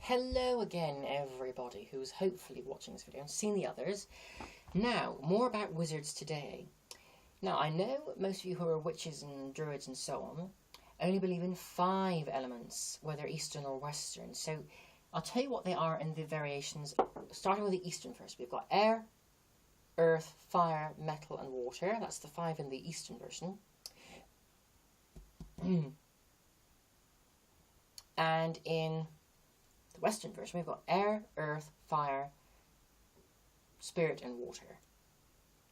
Hello again, everybody who's hopefully watching this video and seen the others. Now, more about wizards today. Now, I know most of you who are witches and druids and so on only believe in 5 elements, whether Eastern or Western. So, I'll tell you what they are in the variations, starting with the Eastern first. We've got air, earth, fire, metal and water. That's the 5 in the Eastern version. And in the Western version, we've got air, earth, fire, spirit and water.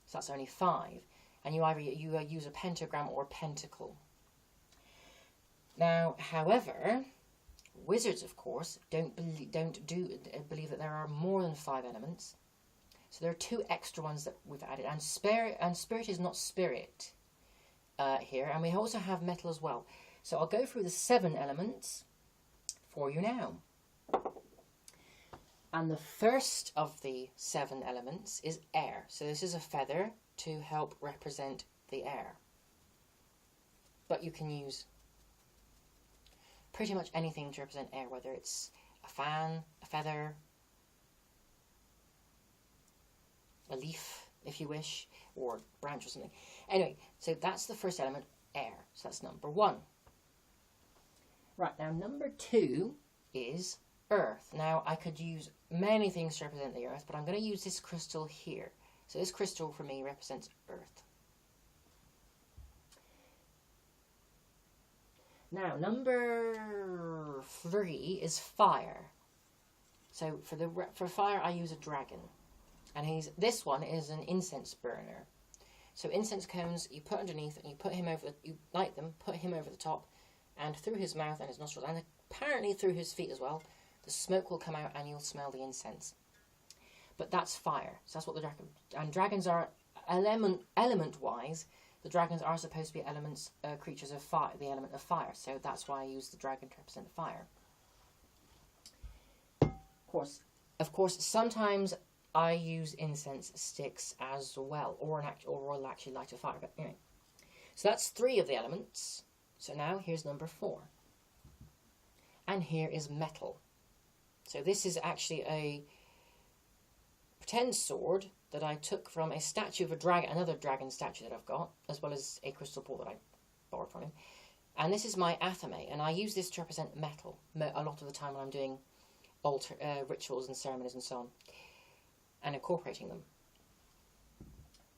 So that's only 5. And you either use a pentagram or a pentacle. Now, however, wizards, of course, don't believe that there are more than 5 elements. So there are 2 extra ones that we've added. And spirit is not spirit here. And we also have metal as well. So I'll go through the 7 elements for you now. And the first of the 7 elements is air. So this is a feather to help represent the air. But you can use pretty much anything to represent air, whether it's a fan, a feather, a leaf, if you wish, or a branch or something. Anyway, so that's the first element, air. So that's number 1. Right, now number 2 is earth. Now, I could use many things to represent the earth, but I'm going to use this crystal here. So this crystal, for me, represents earth. Now, number 3 is fire. So for fire, I use a dragon. And this one is an incense burner. So incense cones, you put underneath, and you light them, put him over the top, and through his mouth and his nostrils, and apparently through his feet as well, the smoke will come out and you'll smell the incense. But that's fire. So that's what the dragon... And dragons are, element-wise, the dragons are supposed to be creatures of fire, the element of fire. So that's why I use the dragon to represent fire. Of course, sometimes I use incense sticks as well, or will actually light a fire. But anyway, so that's 3 of the elements. So now here's number 4. And here is metal. So this is actually a pretend sword that I took from a statue of another dragon statue that I've got, as well as a crystal ball that I borrowed from him. And this is my athame, and I use this to represent metal a lot of the time when I'm doing rituals and ceremonies and so on, and incorporating them.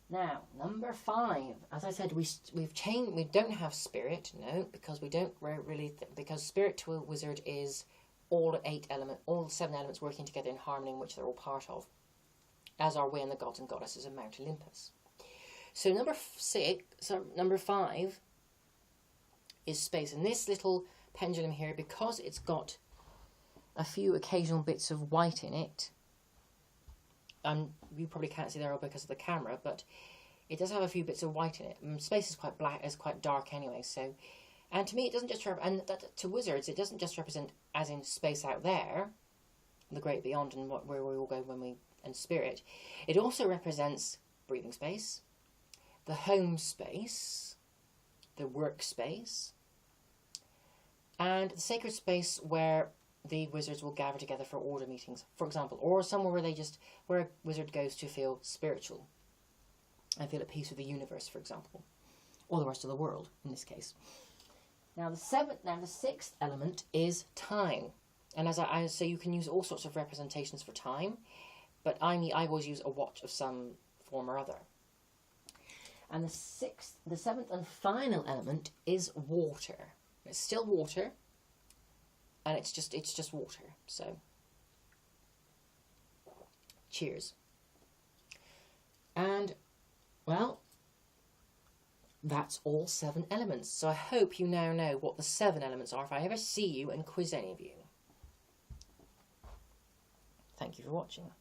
Now, number 5. As I said, we've changed. We don't have spirit, no, because we don't really because spirit to a wizard is all 7 elements working together in harmony, in which they're all part of, as are we and the gods and goddesses of Mount Olympus. So number 5 is space, and this little pendulum here, because it's got a few occasional bits of white in it. You probably can't see there because of the camera, but it does have a few bits of white in it. Space is quite black, is quite dark anyway. So, and to me, it doesn't just to wizards, it doesn't just represent as in space out there, the great beyond, and where we all go and spirit. It also represents breathing space, the home space, the work space, and the sacred space where the wizards will gather together for order meetings, for example, or somewhere where a wizard goes to feel spiritual and feel at peace with the universe, for example, or the rest of the world in this case. Now the 6th element is time, and so you can use all sorts of representations for time, but I always use a watch of some form or other. And the 7th and final element is water. It's still water. And it's just water. So, cheers. And, well, that's all 7 elements. So I hope you now know what the 7 elements are if I ever see you and quiz any of you. Thank you for watching.